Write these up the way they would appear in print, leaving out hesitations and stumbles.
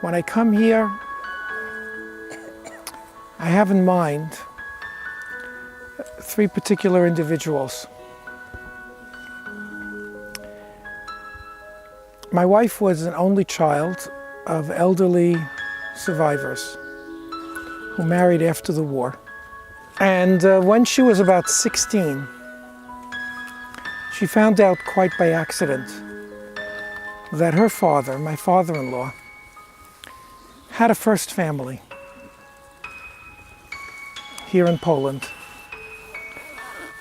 When I come here, I have in mind three particular individuals. My wife was an only child of elderly survivors who married after the war. And when she was about 16, she found out quite by accident that her father, my father-in-law, had a first family here in Poland.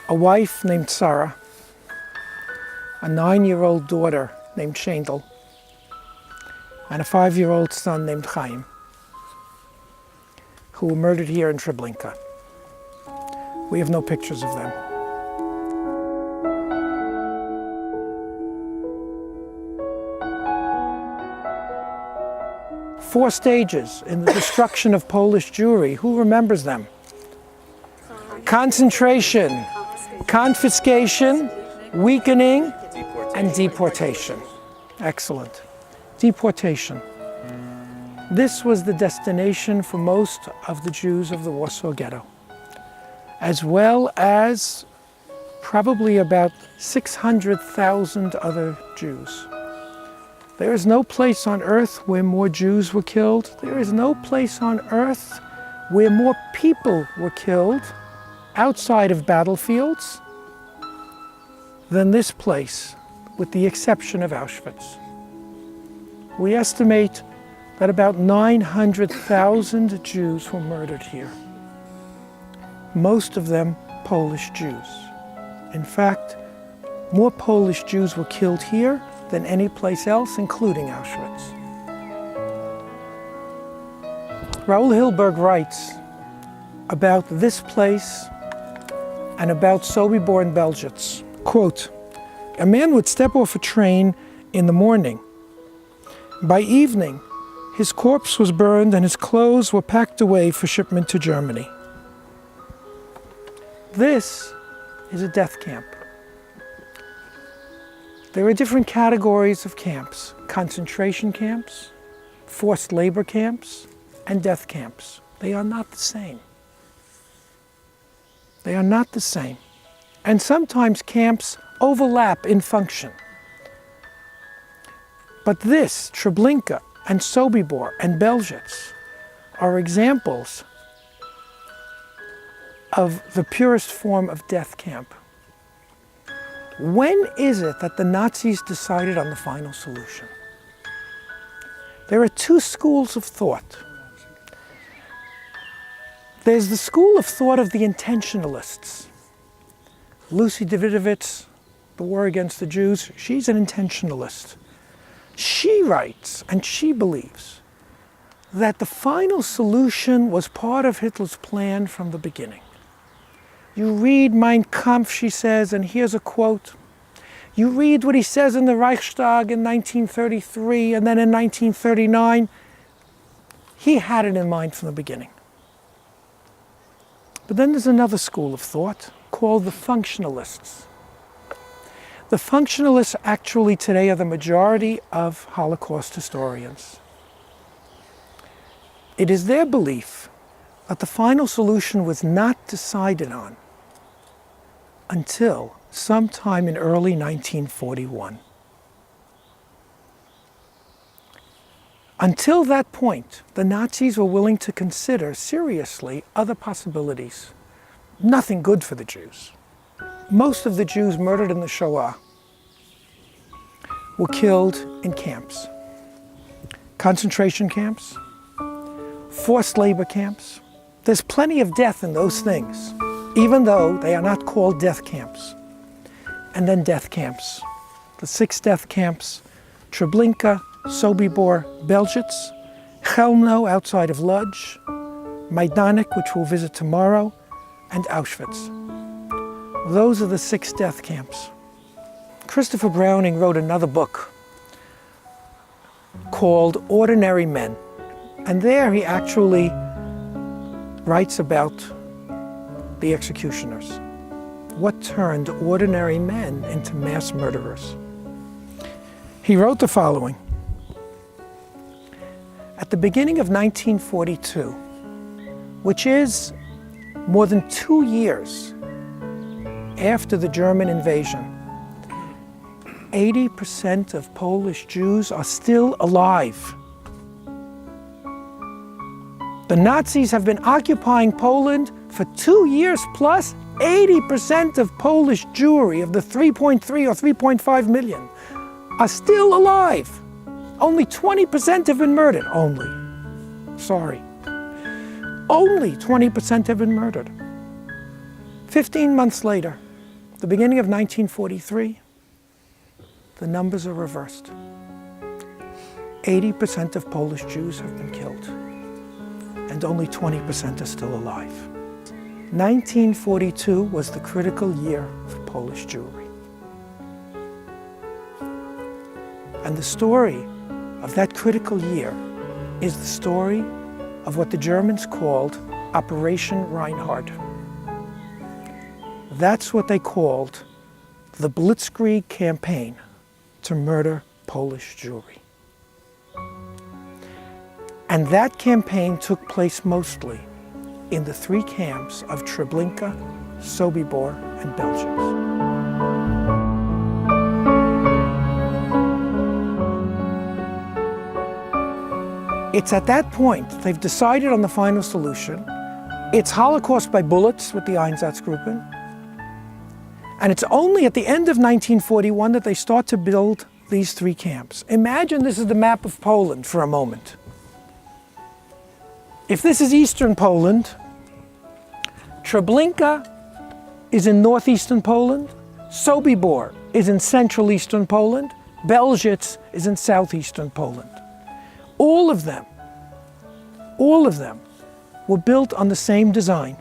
A wife named Sarah, a 9-year-old daughter named Shendel, and a 5-year-old son named Chaim, who were murdered here in Treblinka. We have no pictures of them. Four stages in the destruction of Polish Jewry. Who remembers them? Concentration, confiscation, weakening, and deportation. Excellent. Deportation. This was the destination for most of the Jews of the Warsaw Ghetto, as well as probably about 600,000 other Jews. There is no place on earth where more Jews were killed. There is no place on earth where more people were killed outside of battlefields than this place, with the exception of Auschwitz. We estimate that about 900,000 Jews were murdered here, most of them Polish Jews. In fact, more Polish Jews were killed here than any place else, including Auschwitz. Raoul Hilberg writes about this place and about Sobibor and Belzec. Quote, "A man would step off a train in the morning. By evening, his corpse was burned and his clothes were packed away for shipment to Germany." This is a death camp. There are different categories of camps: concentration camps, forced labor camps, and death camps. They are not the same. They are not the same. And sometimes camps overlap in function. But this, Treblinka and Sobibor and Belzec, are examples of the purest form of death camp. When is it that the Nazis decided on the final solution? There are two schools of thought. There's the school of thought of the intentionalists. Lucy Davidovich, The War Against the Jews, she's an intentionalist. She writes, and she believes, that the final solution was part of Hitler's plan from the beginning. You read Mein Kampf, she says, and here's a quote. You read what he says in the Reichstag in 1933 and then in 1939. He had it in mind from the beginning. But then there's another school of thought called the functionalists. The functionalists actually today are the majority of Holocaust historians. It is their belief that the final solution was not decided on until sometime in early 1941. Until that point, the Nazis were willing to consider seriously other possibilities. Nothing good for the Jews. Most of the Jews murdered in the Shoah were killed in camps. Concentration camps, forced labor camps. There's plenty of death in those things, even though they are not called death camps. And then death camps. The 6 death camps: Treblinka, Sobibor, Belzec, Chelmno outside of Lodz, Majdanek, which we'll visit tomorrow, and Auschwitz. Those are the 6 death camps. Christopher Browning wrote another book called Ordinary Men. And there he actually writes about the executioners. What turned ordinary men into mass murderers? He wrote the following. At the beginning of 1942, which is more than 2 years after the German invasion, 80% of Polish Jews are still alive. The Nazis have been occupying Poland for 2 years plus. 80% of Polish Jewry, of the 3.3 or 3.5 million, are still alive. Only 20% have been murdered. Only 20% have been murdered. 15 months later, the beginning of 1943, the numbers are reversed. 80% of Polish Jews have been killed, and only 20% are still alive. 1942 was the critical year for Polish Jewry. And the story of that critical year is the story of what the Germans called Operation Reinhardt. That's what they called the Blitzkrieg campaign to murder Polish Jewry. And that campaign took place mostly in the 3 camps of Treblinka, Sobibor, and Belzec. It's at that point they've decided on the final solution. It's Holocaust by bullets with the Einsatzgruppen. And it's only at the end of 1941 that they start to build these 3 camps. Imagine this is the map of Poland for a moment. If this is eastern Poland, Treblinka is in northeastern Poland, Sobibor is in central eastern Poland, Belzec is in southeastern Poland. All of them were built on the same design.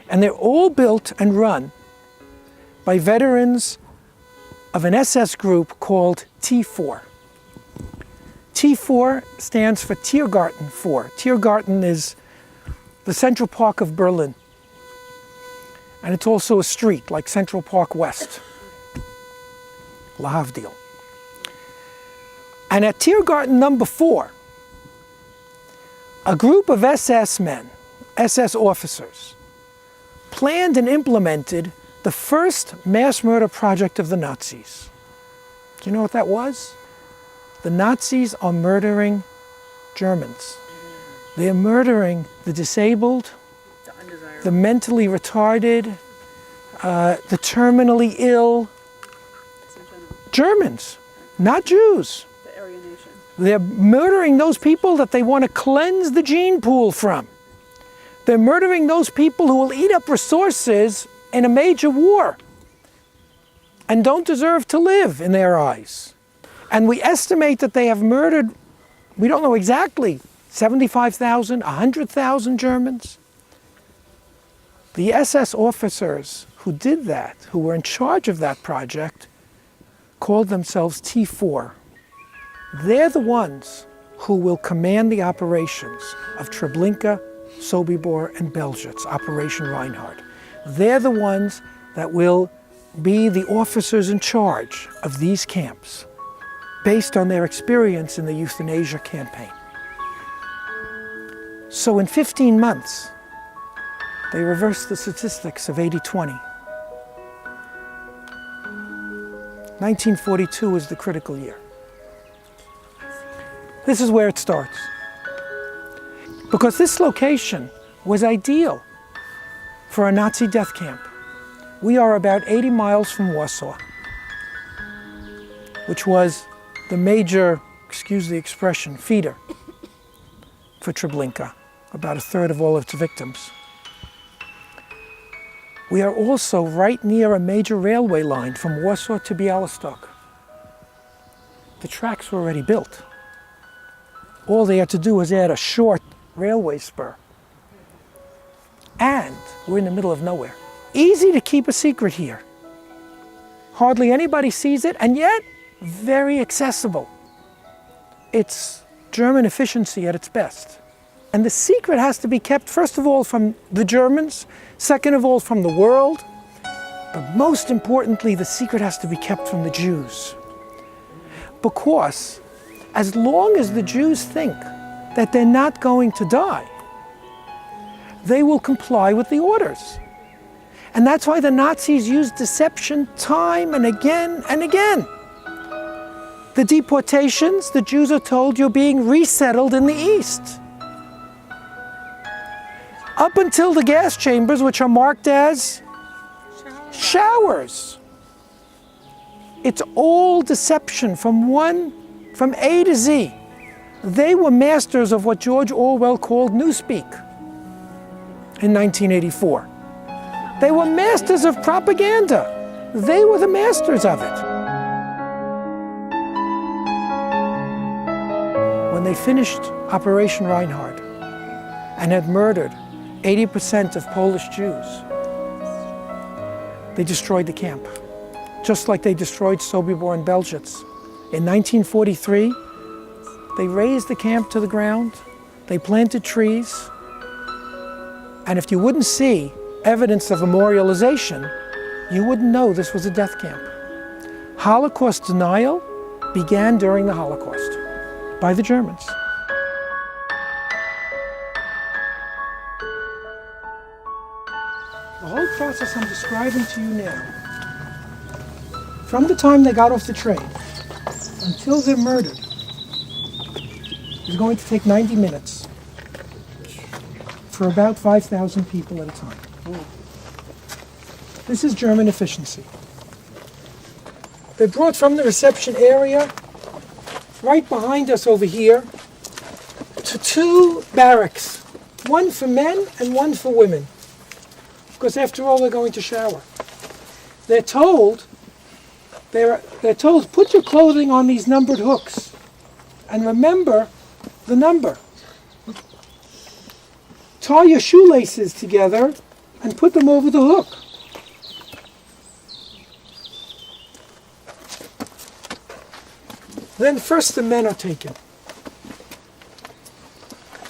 And they're all built and run by veterans of an SS group called T4. T4 stands for Tiergarten 4. Tiergarten is the Central Park of Berlin. And it's also a street like Central Park West. Lahavdil. And at Tiergarten number 4, a group of SS men, SS officers, planned and implemented the first mass murder project of the Nazis. Do you know what that was? The Nazis are murdering Germans. They are murdering the disabled, the mentally retarded, the terminally ill. Germans, not Jews. The Aryan nation. They're murdering those people that they want to cleanse the gene pool from. They're murdering those people who will eat up resources in a major war and don't deserve to live in their eyes. And we estimate that they have murdered, we don't know exactly, 75,000, 100,000 Germans. The SS officers who did that, who were in charge of that project, called themselves T4. They're the ones who will command the operations of Treblinka, Sobibor, and Belzec, Operation Reinhardt. They're the ones that will be the officers in charge of these camps, based on their experience in the euthanasia campaign. So in 15 months, they reversed the statistics of 80-20. 1942 was the critical year. This is where it starts. Because this location was ideal for a Nazi death camp. We are about 80 miles from Warsaw, which was the major, excuse the expression, feeder for Treblinka, about a third of all its victims. We are also right near a major railway line from Warsaw to Białystok. The tracks were already built. All they had to do was add a short railway spur. And we're in the middle of nowhere. Easy to keep a secret here. Hardly anybody sees it, and yet very accessible. It's German efficiency at its best. And the secret has to be kept, first of all, from the Germans, second of all, from the world, but most importantly, the secret has to be kept from the Jews. Because as long as the Jews think that they're not going to die, they will comply with the orders. And that's why the Nazis used deception time and again and again. The deportations, the Jews are told you're being resettled in the East. Up until the gas chambers, which are marked as showers. It's all deception from A to Z. They were masters of what George Orwell called newspeak in 1984. They were masters of propaganda. They were the masters of it. When they finished Operation Reinhard and had murdered 80% of Polish Jews, they destroyed the camp, just like they destroyed Sobibor and Belzec. In 1943, they razed the camp to the ground, they planted trees, and if you wouldn't see evidence of memorialization, you wouldn't know this was a death camp. Holocaust denial began during the Holocaust by the Germans. The whole process I'm describing to you now, from the time they got off the train until they're murdered, is going to take 90 minutes for about 5,000 people at a time. This is German efficiency. They're brought from the reception area, right behind us over here, to two barracks, one for men and one for women. Because after all, they're going to shower. They're told, put your clothing on these numbered hooks and remember the number. Tie your shoelaces together and put them over the hook. Then first the men are taken.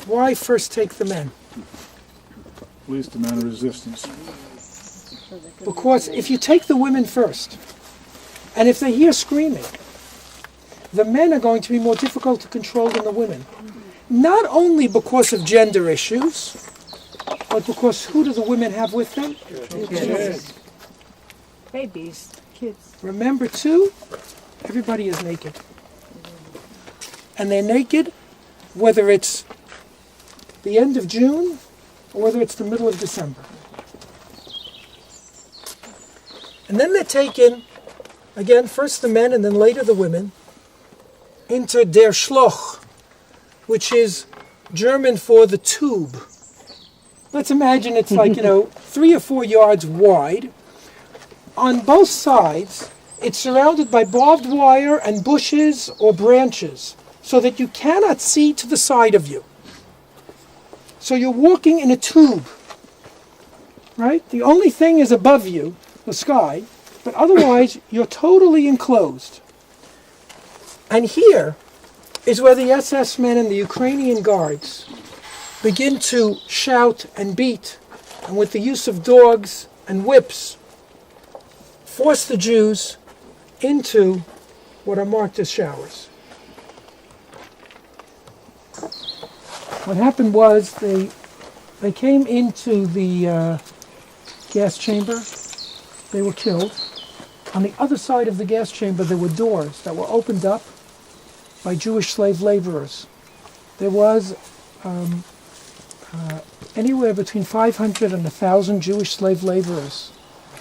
Why first take the men? Least amount of resistance. Because if you take the women first, and if they hear screaming, the men are going to be more difficult to control than the women. Not only because of gender issues, but because who do the women have with them? Kids. Babies, kids. Remember too, everybody is naked. And they're naked whether it's the end of June or whether it's the middle of December. And then they're taken, again, first the men and then later the women, into der Schloch, which is German for the tube. Let's imagine it's like, 3 or 4 yards wide. On both sides, it's surrounded by barbed wire and bushes or branches, so that you cannot see to the side of you. So you're walking in a tube, right? The only thing is above you, the sky, but otherwise you're totally enclosed. And here is where the SS men and the Ukrainian guards begin to shout and beat, and with the use of dogs and whips, force the Jews into what are marked as showers. What happened was they came into the gas chamber. They were killed. On the other side of the gas chamber, there were doors that were opened up by Jewish slave laborers. There was anywhere between 500 and 1,000 Jewish slave laborers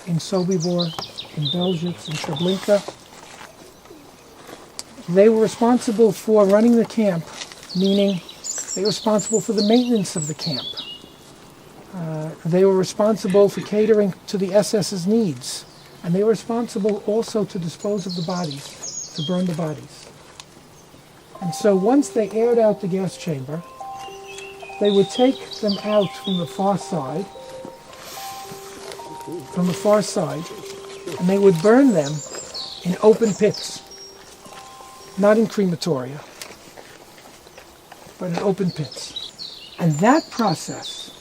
in Sobibor, in Belzec, in Treblinka. They were responsible for running the camp, meaning they were responsible for the maintenance of the camp. They were responsible for catering to the SS's needs. And they were responsible also to dispose of the bodies, to burn the bodies. And so once they aired out the gas chamber, they would take them out from the far side, and they would burn them in open pits, not in crematoria, but in open pits. And that process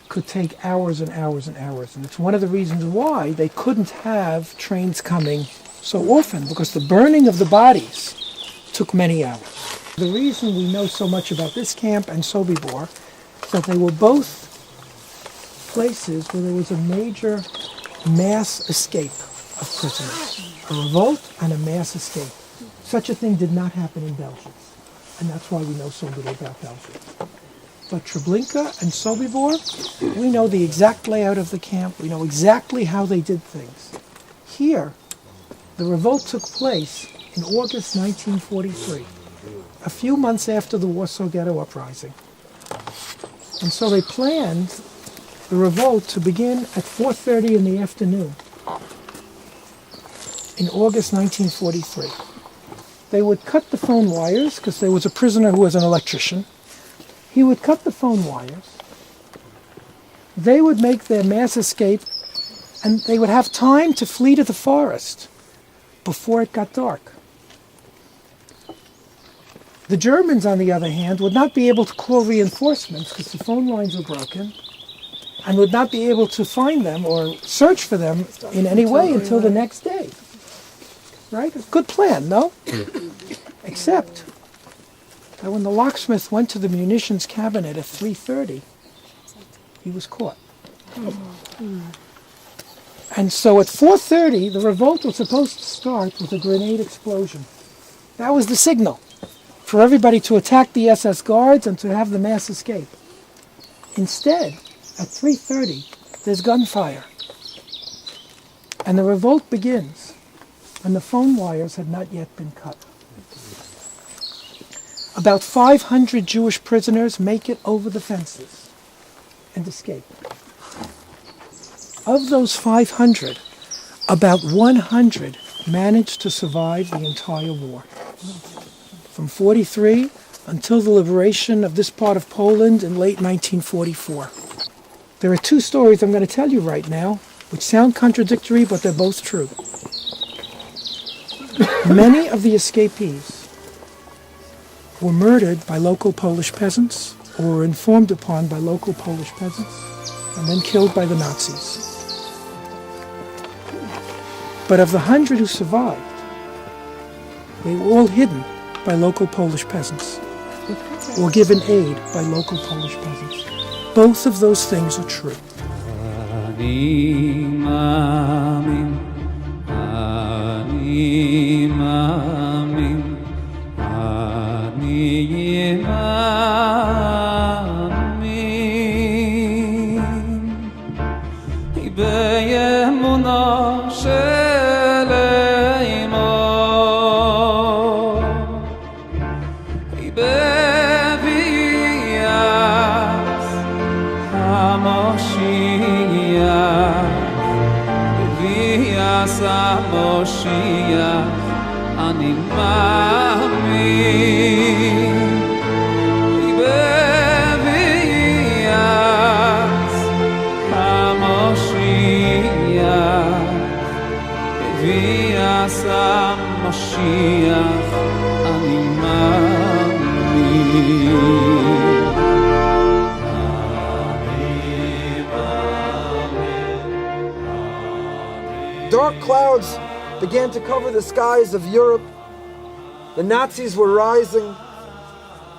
could take hours and hours and hours. And it's one of the reasons why they couldn't have trains coming so often, because the burning of the bodies took many hours. The reason we know so much about this camp and Sobibor is that they were both places where there was a major mass escape of prisoners. A revolt and a mass escape. Such a thing did not happen in Belgium. And that's why we know so little about Belgium. But Treblinka and Sobibor, we know the exact layout of the camp. We know exactly how they did things. Here, the revolt took place in August 1943, a few months after the Warsaw Ghetto Uprising. And so they planned the revolt to begin at 4:30 in the afternoon in August 1943. They would cut the phone wires, because there was a prisoner who was an electrician. He would cut the phone wires. They would make their mass escape, and they would have time to flee to the forest before it got dark. The Germans, on the other hand, would not be able to call reinforcements because the phone lines were broken, and would not be able to find them or search for them in any way until the next day. Right? A good plan, no? Except that when the locksmith went to the munitions cabinet at 3:30, he was caught. And so at 4:30, the revolt was supposed to start with a grenade explosion. That was the signal for everybody to attack the SS guards and to have the mass escape. Instead, at 3:30, there's gunfire. And the revolt begins, and the phone wires had not yet been cut. About 500 Jewish prisoners make it over the fences and escape. Of those 500, about 100 managed to survive the entire war. From 43 until the liberation of this part of Poland in late 1944. There are two stories I'm going to tell you right now, which sound contradictory, but they're both true. Many of the escapees were murdered by local Polish peasants, or were informed upon by local Polish peasants, and then killed by the Nazis. But of the 100 who survived, they were all hidden by local Polish peasants, or given aid by local Polish peasants. Both of those things are true. Dark clouds began to cover the skies of Europe. The Nazis were rising.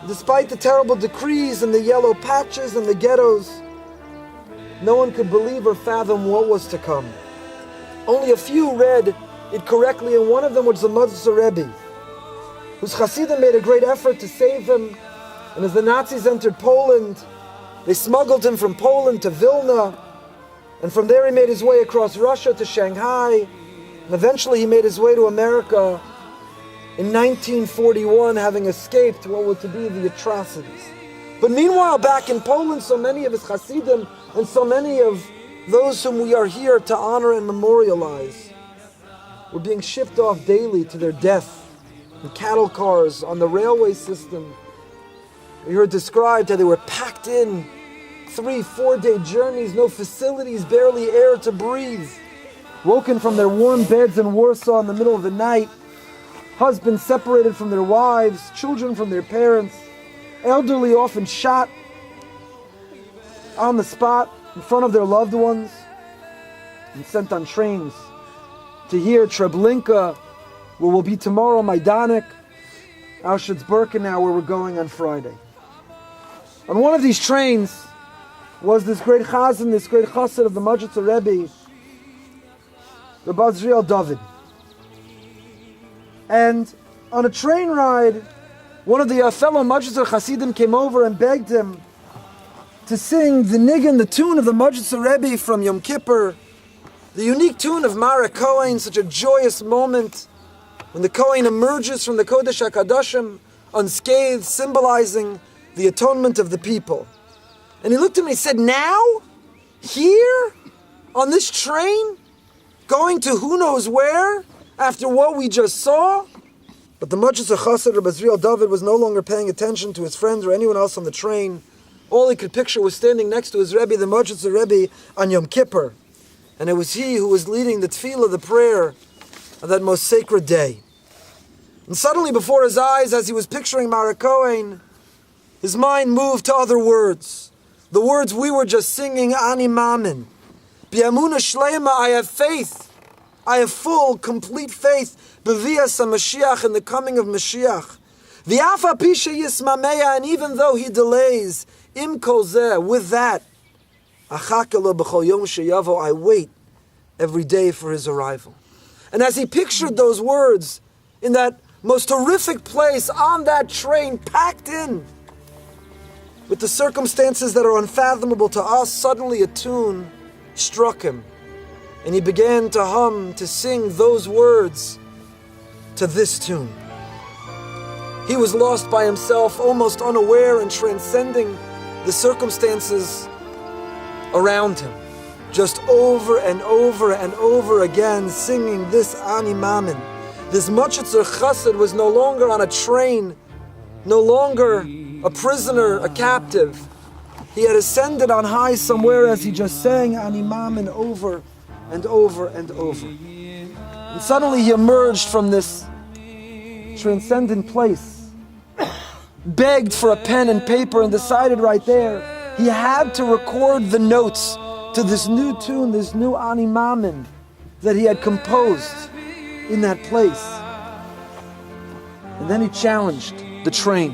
Despite the terrible decrees and the yellow patches and the ghettos, no one could believe or fathom what was to come. Only a few read it correctly, and one of them was the Mother Rabbi, whose Hasidim made a great effort to save him. And as the Nazis entered Poland, they smuggled him from Poland to Vilna, and from there he made his way across Russia to Shanghai, and eventually he made his way to America in 1941, having escaped what were to be the atrocities. But meanwhile, back in Poland, so many of his Hasidim and so many of those whom we are here to honor and memorialize were being shipped off daily to their death in cattle cars on the railway system. We heard described how they were packed in 3-4 day journeys, no facilities, barely air to breathe, woken from their warm beds in Warsaw in the middle of the night, husbands separated from their wives, children from their parents, elderly often shot on the spot in front of their loved ones, and sent on trains to here, Treblinka, where will be tomorrow Majdanek, Auschwitz-Birkenau, where we're going on Friday. On one of these trains was this great chazan, this great chassid of the Majitzer Rebbe, the Bazriel David. And on a train ride, one of the fellow Majitzer Hasidim came over and begged him to sing the nigun, the tune of the Majitzer Rebbe from Yom Kippur, the unique tune of Mara Kohen, such a joyous moment when the Kohen emerges from the Kodesh HaKadoshim unscathed, symbolizing the atonement of the people. And he looked at me and he said, now? Here? On this train? Going to who knows where? After what we just saw? But the Majitzer Chassid, Rabbi Azriel David, was no longer paying attention to his friends or anyone else on the train. All he could picture was standing next to his Rebbe, the Majitzer Rebbe, on Yom Kippur. And it was he who was leading the tefillah, the prayer, of that most sacred day. And suddenly before his eyes, as he was picturing Mara Kohen, his mind moved to other words. The words we were just singing, Ani Mamin. B'yamuna Shleima, I have faith. I have full, complete faith. B'vias HaMashiach, in the coming of Mashiach. V'afa pisha yismameya, and even though he delays, im kol zeh, with that, achake lo b'chol yom sheyavo, I wait every day for his arrival. And as he pictured those words in that most horrific place on that train, packed in with the circumstances that are unfathomable to us, suddenly a tune struck him. And he began to hum, to sing those words to this tune. He was lost by himself, almost unaware and transcending the circumstances around him. Just over and over and over again, singing this Ani Mamin. This Majitzer Chassid was no longer on a train, no longer a prisoner, a captive. He had ascended on high somewhere as he just sang Ani Mamin over and over and over. And suddenly he emerged from this transcendent place, begged for a pen and paper, and decided right there he had to record the notes to this new tune, this new Ani Mamin that he had composed in that place. And then he challenged the train,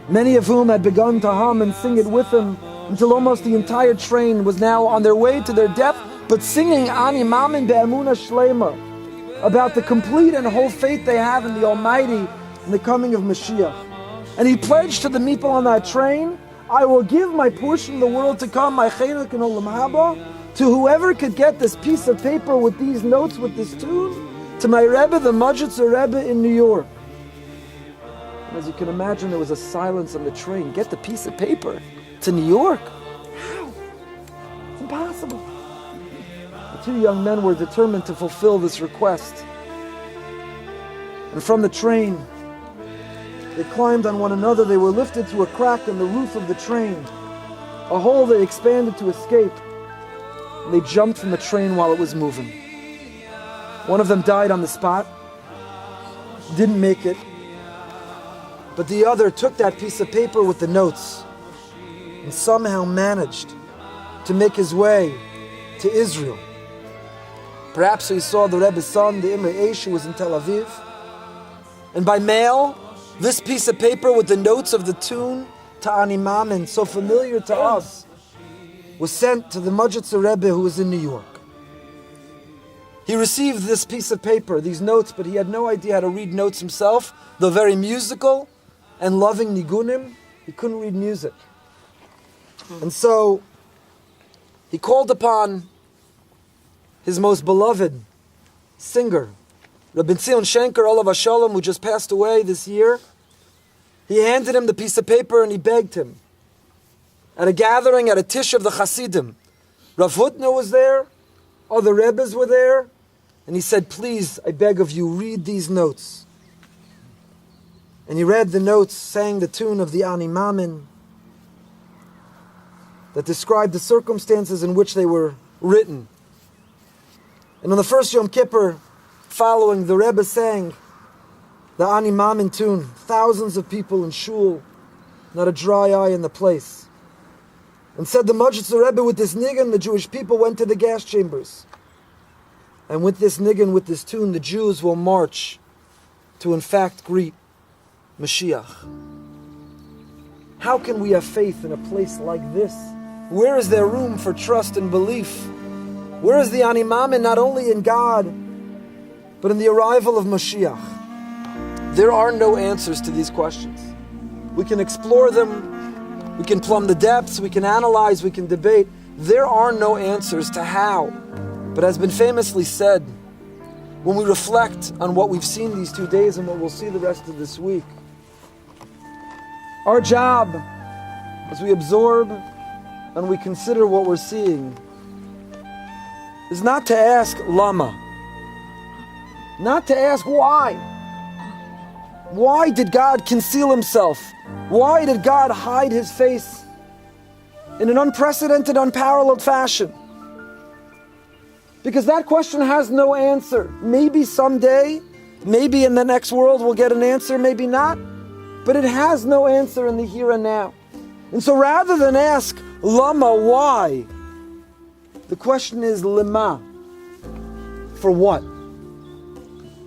many of whom had begun to hum and sing it with him, until almost the entire train was now on their way to their death, but singing Ani Mamin be'emuna shleima, about the complete and whole faith they have in the Almighty and the coming of Mashiach. And he pledged to the people on that train, I will give my portion of the world to come, my chelik in olam haba, to whoever could get this piece of paper with these notes, with this tune, to my Rebbe, the Majitzer Rebbe in New York. And as you can imagine, there was a silence on the train. Get the piece of paper to New York? How? It's impossible. The two young men were determined to fulfill this request. And from the train, they climbed on one another. They were lifted to a crack in the roof of the train, a hole they expanded to escape. And they jumped from the train while it was moving. One of them died on the spot, didn't make it, but the other took that piece of paper with the notes and somehow managed to make his way to Israel. Perhaps he saw the Rebbe's son, the Imre Eish, who was in Tel Aviv. And by mail, this piece of paper with the notes of the tune to Ani Mamin, so familiar to us, was sent to the Majitzer Rebbe who was in New York. He received this piece of paper, these notes, but he had no idea how to read notes himself. Though very musical and loving nigunim, he couldn't read music. And so he called upon his most beloved singer, Rabbi Tzion Shenker, Olav Hashalom, who just passed away this year. He handed him the piece of paper and he begged him. At a gathering, at a tish of the Hasidim, Rav Hutner was there, other Rebbes were there, and he said, please, I beg of you, read these notes. And he read the notes, sang the tune of the Ani Mamin that described the circumstances in which they were written. And on the first Yom Kippur following, the Rebbe sang the Ani Mamin tune. Thousands of people in shul, not a dry eye in the place. And said the Majitzer Rebbe, with this nigun, the Jewish people went to the gas chambers. And with this nigun, with this tune, the Jews will march to in fact greet Mashiach. How can we have faith in a place like this? Where is there room for trust and belief? Where is the animamin not only in God, but in the arrival of Mashiach? There are no answers to these questions. We can explore them, we can plumb the depths, we can analyze, we can debate. There are no answers to how. But as has been famously said, when we reflect on what we've seen these 2 days and what we'll see the rest of this week, our job, as we absorb and we consider what we're seeing, is not to ask lama, not to ask why. Why did God conceal himself? Why did God hide his face in an unprecedented, unparalleled fashion? Because that question has no answer. Maybe someday, maybe in the next world we'll get an answer, maybe not. But it has no answer in the here and now. And so rather than ask lama, why, the question is lima, for what?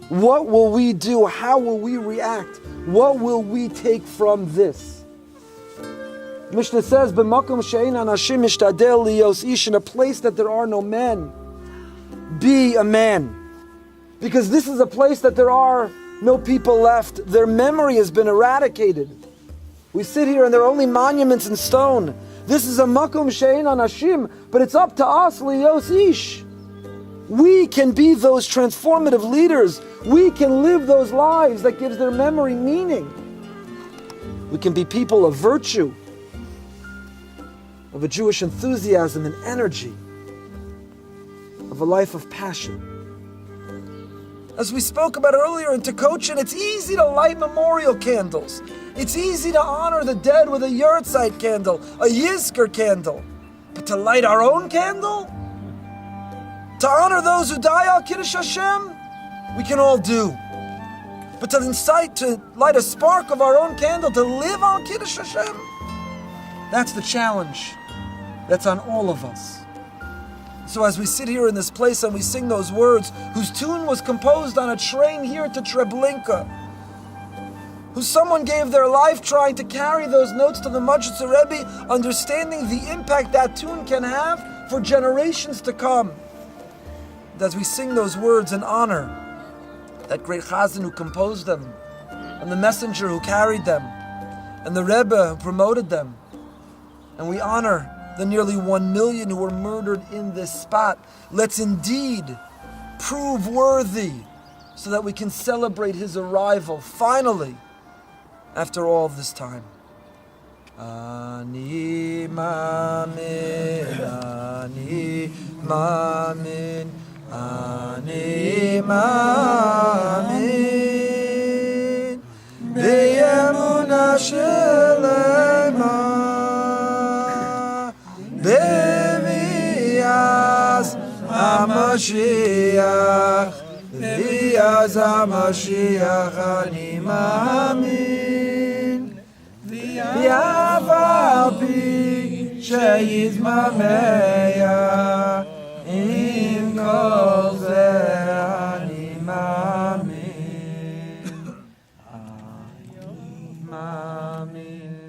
What will we do? How will we react? What will we take from this? Mishnah says, "B'makom she'ein anashim mishtadel liyos ish," in a place that there are no men, be a man. Because this is a place that there are no people left. Their memory has been eradicated. We sit here and there are only monuments in stone. This is a makom she'ein anashim, but it's up to us, liyos ish. We can be those transformative leaders. We can live those lives that gives their memory meaning. We can be people of virtue, of a Jewish enthusiasm and energy, of a life of passion. As we spoke about earlier in Tekochin, it's easy to light memorial candles. It's easy to honor the dead with a yurtzeit candle, a yizker candle. But to light our own candle? To honor those who die al Kiddush Hashem? We can all do. But to incite, to light a spark of our own candle, to live al Kiddush Hashem? That's the challenge. That's on all of us. So as we sit here in this place and we sing those words, whose tune was composed on a train here to Treblinka, who someone gave their life trying to carry those notes to the Majlis Rebbe, understanding the impact that tune can have for generations to come. And as we sing those words in honor, that great Chazan who composed them, and the messenger who carried them, and the Rebbe who promoted them, and we honor the nearly 1 million who were murdered in this spot, let's indeed prove worthy so that we can celebrate his arrival, finally, after all this time. Ani mamin, ani mamin, ani mamin, be'emunah shelema. Bevias HaMashiach, Bevias HaMashiach, ani mamin, V'av al pi she'yizmameya, im kol zeh ani mamin, ani mamin.